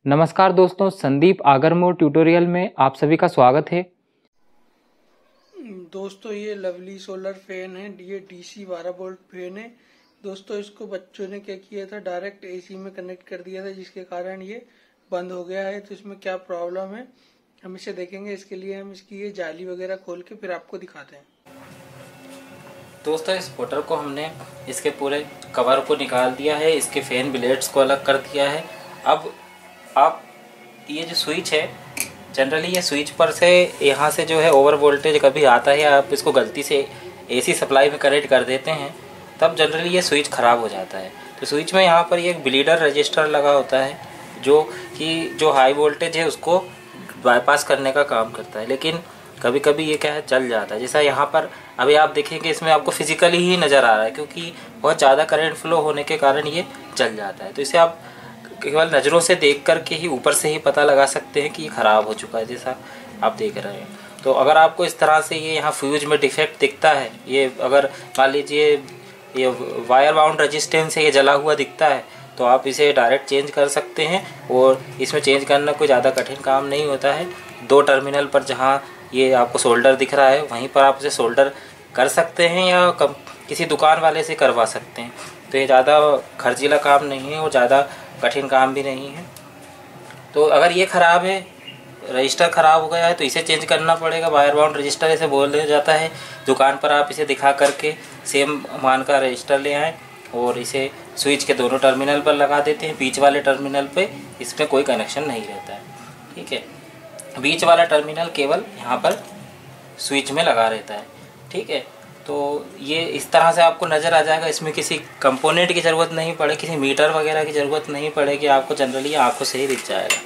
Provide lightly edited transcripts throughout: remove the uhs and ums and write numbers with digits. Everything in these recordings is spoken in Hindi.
नमस्कार दोस्तों, संदीप आगरमोर ट्यूटोरियल में आप सभी का स्वागत है। दोस्तों ये लवली सोलर फैन है, ये डीसी 12 वोल्ट फैन है। दोस्तों इसको बच्चों ने क्या किया था, डायरेक्ट एसी में कनेक्ट कर दिया था, जिसके कारण ये बंद हो गया है। तो इसमें क्या प्रॉब्लम है हम इसे देखेंगे। इसके लिए हम इसकी ये जाली वगैरह खोल के फिर आपको दिखाते हैं। दोस्तों इस मोटर को हमने इसके पूरे कवर को निकाल दिया है, इसके फैन ब्लेड्स को अलग कर दिया है। अब आप ये जो स्विच है, जनरली ये स्विच पर से यहाँ से जो है ओवर वोल्टेज कभी आता है, आप इसको गलती से एसी सप्लाई में कनेक्ट कर देते हैं, तब जनरली ये स्विच ख़राब हो जाता है। तो स्विच में यहाँ पर ये एक ब्लीडर रजिस्टर लगा होता है जो कि जो हाई वोल्टेज है उसको बाईपास करने का काम करता है। लेकिन कभी कभी ये क्या है, जल जाता है। जैसा यहाँ पर अभी आप देखेंगे, इसमें आपको फिजिकली ही नज़र आ रहा है क्योंकि बहुत ज़्यादा करंट फ्लो होने के कारण ये जल जाता है। तो इसे आप केवल नज़रों से देख कर के ही ऊपर से ही पता लगा सकते हैं कि ये ख़राब हो चुका है, जैसा आप देख रहे हैं। तो अगर आपको इस तरह से ये यहाँ फ्यूज में डिफेक्ट दिखता है, ये अगर मान लीजिए ये वायर बाउंड रेजिस्टेंस है, ये जला हुआ दिखता है, तो आप इसे डायरेक्ट चेंज कर सकते हैं। और इसमें चेंज करना कोई ज़्यादा कठिन काम नहीं होता है। 2 टर्मिनल पर जहाँ ये आपको सोल्डर दिख रहा है वहीं पर आप इसे सोल्डर कर सकते हैं या किसी दुकान वाले से करवा सकते हैं। तो ये ज़्यादा खर्चीला काम नहीं है और ज़्यादा कठिन काम भी नहीं है। तो अगर ये ख़राब है, रजिस्टर ख़राब हो गया है, तो इसे चेंज करना पड़ेगा। वायर बाउंड रजिस्टर इसे बोला जाता है। दुकान पर आप इसे दिखा करके सेम मान का रजिस्टर ले आएँ और इसे स्विच के दोनों टर्मिनल पर लगा देते हैं। बीच वाले टर्मिनल पे इसमें कोई कनेक्शन नहीं रहता है, ठीक है। बीच वाला टर्मिनल केवल यहाँ पर स्विच में लगा रहता है, ठीक है। तो ये इस तरह से आपको नज़र आ जाएगा। इसमें किसी कंपोनेंट की ज़रूरत नहीं पड़े, किसी मीटर वगैरह की ज़रूरत नहीं पड़ेगी, आपको जनरली आंखों से ही दिख जाएगा।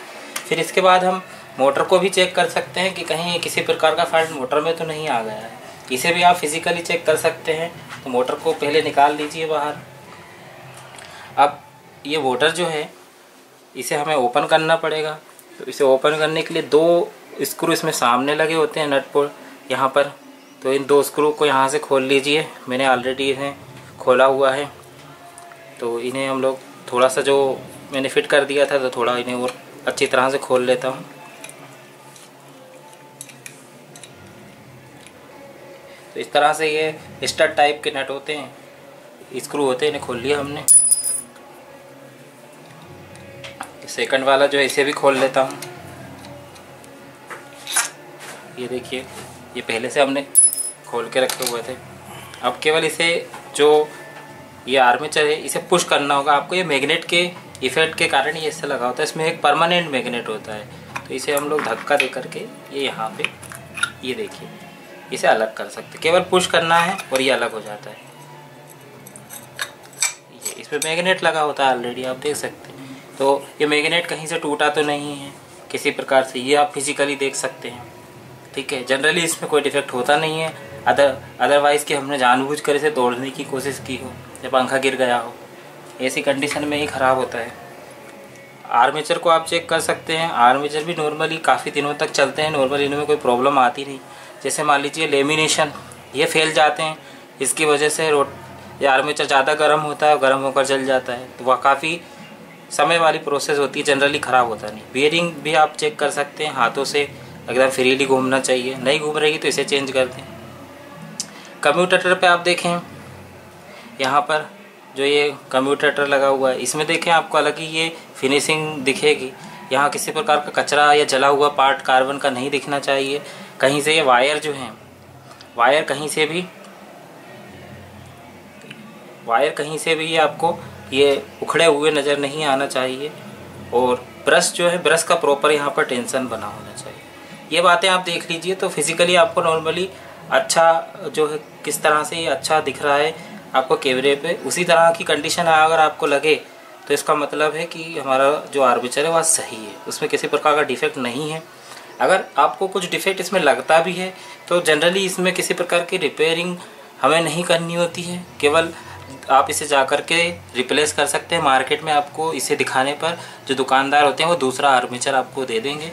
फिर इसके बाद हम मोटर को भी चेक कर सकते हैं कि कहीं किसी प्रकार का फॉल्ट मोटर में तो नहीं आ गया है। इसे भी आप फिज़िकली चेक कर सकते हैं। तो मोटर को पहले निकाल लीजिए बाहर। अब ये मोटर जो है इसे हमें ओपन करना पड़ेगा। तो इसे ओपन करने के लिए 2 स्क्रू इसमें सामने लगे होते हैं, नट बोल्ट यहाँ पर। तो इन 2 स्क्रू को यहाँ से खोल लीजिए। मैंने ऑलरेडी इन्हें खोला हुआ है। तो इन्हें हम लोग थोड़ा सा, जो मैंने फिट कर दिया था, तो थोड़ा इन्हें और अच्छी तरह से खोल लेता हूँ। तो इस तरह से ये स्टड टाइप के नट होते हैं, स्क्रू होते हैं, इन्हें खोल लिया हमने। सेकंड वाला जो है इसे भी खोल लेता हूँ। ये देखिए, ये पहले से हमने खोल के रखे हुए थे। अब केवल इसे, जो ये आर्मेचर है, इसे पुश करना होगा आपको। ये मैग्नेट के इफेक्ट के कारण ये इससे लगा होता है। इसमें एक परमानेंट मैग्नेट होता है। तो इसे हम लोग धक्का दे करके ये यहाँ पे, ये देखिए, इसे अलग कर सकते। केवल पुश करना है और ये अलग हो जाता है। ये इसमें मैग्नेट लगा होता है ऑलरेडी, आप देख सकते हैं। तो ये मैग्नेट कहीं से टूटा तो नहीं है किसी प्रकार से, ये आप फिजिकली देख सकते हैं, ठीक है। जनरली इसमें कोई डिफेक्ट होता नहीं है। अदरवाइज़ कि हमने जानबूझकर इसे तोड़ने की कोशिश की हो या पंखा गिर गया हो, ऐसी कंडीशन में ही ख़राब होता है। आर्मेचर को आप चेक कर सकते हैं। आर्मेचर भी नॉर्मली काफ़ी दिनों तक चलते हैं, नॉर्मली इनमें कोई प्रॉब्लम आती नहीं। जैसे मान लीजिए लेमिनेशन, ये फैल जाते हैं, इसकी वजह से ये आर्मेचर ज़्यादा गर्म होता है, गर्म होकर जल जाता है। तो वह काफ़ी समय वाली प्रोसेस होती है, जनरली ख़राब होता नहीं। बियरिंग भी आप चेक कर सकते हैं, हाथों से एकदम फ्रीली घूमना चाहिए। नहीं घूम रही तो इसे चेंज कर दें। कम्यूटेटर पे आप देखें, यहाँ पर जो ये कम्यूटेटर लगा हुआ है, इसमें देखें आपको अलग ही ये फिनिशिंग दिखेगी। यहाँ किसी प्रकार का कचरा या जला हुआ पार्ट कार्बन का नहीं दिखना चाहिए। कहीं से ये वायर जो हैं, वायर कहीं से भी आपको ये उखड़े हुए नज़र नहीं आना चाहिए। और ब्रश जो है, ब्रश का प्रॉपर यहाँ पर टेंशन बना होना चाहिए। ये बातें आप देख लीजिए तो फिजिकली आपको नॉर्मली अच्छा जो है, किस तरह से ये अच्छा दिख रहा है आपको कैमरे पे, उसी तरह की कंडीशन अगर आपको लगे तो इसका मतलब है कि हमारा जो आर्मेचर है वह सही है, उसमें किसी प्रकार का डिफेक्ट नहीं है। अगर आपको कुछ डिफेक्ट इसमें लगता भी है तो जनरली इसमें किसी प्रकार की रिपेयरिंग हमें नहीं करनी होती है। केवल आप इसे जा कर के रिप्लेस कर सकते हैं। मार्केट में आपको इसे दिखाने पर जो दुकानदार होते हैं वो दूसरा आर्मेचर आपको दे देंगे।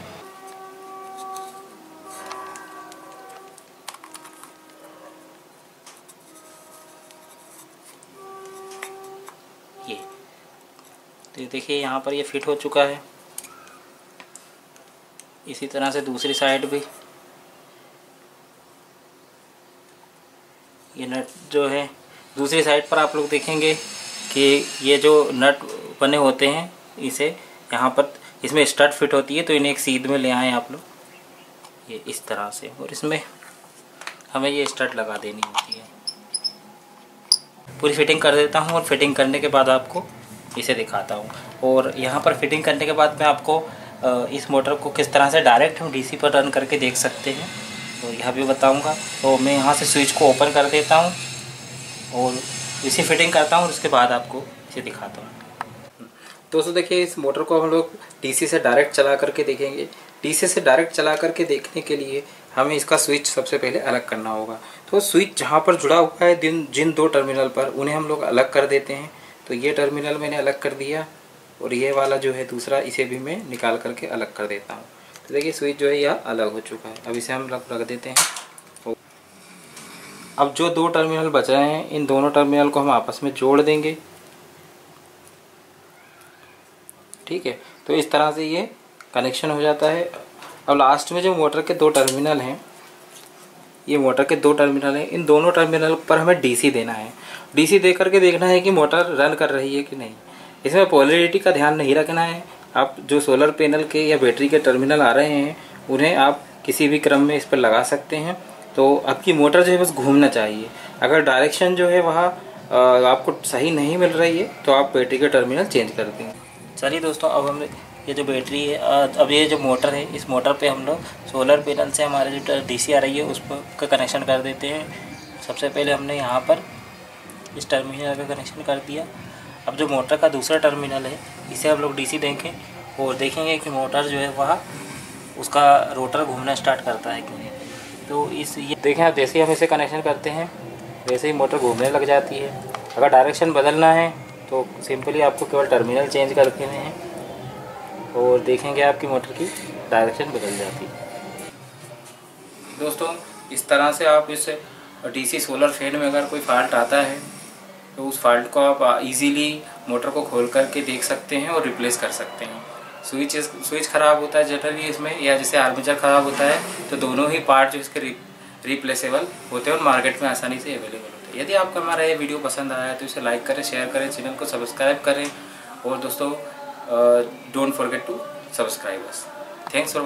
ये तो देखिए, यहाँ पर ये फिट हो चुका है। इसी तरह से दूसरी साइड भी ये नट जो है, दूसरी साइड पर आप लोग देखेंगे कि ये जो नट बने होते हैं इसे यहाँ पर इसमें स्टड फिट होती है, तो इन्हें एक सीध में ले आए आप लोग ये इस तरह से, और इसमें हमें ये स्टड लगा देनी होती है। पूरी फिटिंग कर देता हूँ और फिटिंग करने के बाद आपको इसे दिखाता हूँ। और यहाँ पर फिटिंग करने के बाद मैं आपको इस मोटर को किस तरह से डायरेक्ट हम डीसी पर रन करके देख सकते हैं, तो यह भी बताऊँगा। तो मैं यहाँ से स्विच को ओपन कर देता हूँ और इसे फिटिंग करता हूँ, उसके बाद आपको इसे दिखाता हूँ। दोस्तों देखिए, इस मोटर को हम लोग डीसी से डायरेक्ट चला करके देखेंगे। डीसी से डायरेक्ट चला करके देखने के लिए हमें इसका स्विच सबसे पहले अलग करना होगा। तो स्विच जहाँ पर जुड़ा हुआ है जिन दो टर्मिनल पर, उन्हें हम लोग अलग कर देते हैं। तो ये टर्मिनल मैंने अलग कर दिया और ये वाला जो है दूसरा, इसे भी मैं निकाल करके अलग कर देता हूँ। तो देखिए स्विच जो है यह अलग हो चुका है। अब इसे हम रख देते हैं। अब जो दो टर्मिनल बच रहे हैं, इन दोनों टर्मिनल को हम आपस में जोड़ देंगे। ठीक है, तो इस तरह से ये कनेक्शन हो जाता है। अब लास्ट में जो मोटर के दो टर्मिनल हैं, ये मोटर के दो टर्मिनल हैं, इन दोनों टर्मिनल पर हमें डीसी देना है। डीसी दे करके देखना है कि मोटर रन कर रही है कि नहीं। इसमें पोलैरिटी का ध्यान नहीं रखना है। आप जो सोलर पैनल के या बैटरी के टर्मिनल आ रहे हैं, उन्हें आप किसी भी क्रम में इस पर लगा सकते हैं। तो आपकी मोटर जो है बस घूमना चाहिए। अगर डायरेक्शन जो है वहाँ आपको सही नहीं मिल रही है, तो आप बैटरी के टर्मिनल चेंज कर देंगे। चलिए दोस्तों, अब हम ये जो बैटरी है, अब ये जो मोटर है, इस मोटर पे हम लोग सोलर पैनल से हमारे जो डीसी आ रही है उस पर का कनेक्शन कर देते हैं। सबसे पहले हमने यहाँ पर इस टर्मिनल का कनेक्शन कर दिया। अब जो मोटर का दूसरा टर्मिनल है, इसे हम लोग डीसी देंगे और देखेंगे कि मोटर जो है वह उसका रोटर घूमना स्टार्ट करता है कि नहीं। तो ये देखें आप, जैसे ही हम इसे कनेक्शन करते हैं वैसे ही मोटर घूमने लग जाती है। अगर डायरेक्शन बदलना है तो सिंपली आपको केवल टर्मिनल चेंज कर देने हैं और देखेंगे आपकी मोटर की डायरेक्शन बदल जाती है। दोस्तों इस तरह से आप इस डीसी सोलर फैन में अगर कोई फॉल्ट आता है तो उस फॉल्ट को आप इजीली मोटर को खोल करके देख सकते हैं और रिप्लेस कर सकते हैं। स्विच ख़राब होता है जनरली इसमें, या जैसे आर्मेचर ख़राब होता है, तो दोनों ही पार्ट जो इसके रिप्लेसेबल होते हैं और मार्केट में आसानी से अवेलेबल होते हैं। यदि आपको हमारा ये वीडियो पसंद आया है तो इसे लाइक करें, शेयर करें, चैनल को सब्सक्राइब करें और दोस्तों don't forget to subscribe us. Thanks for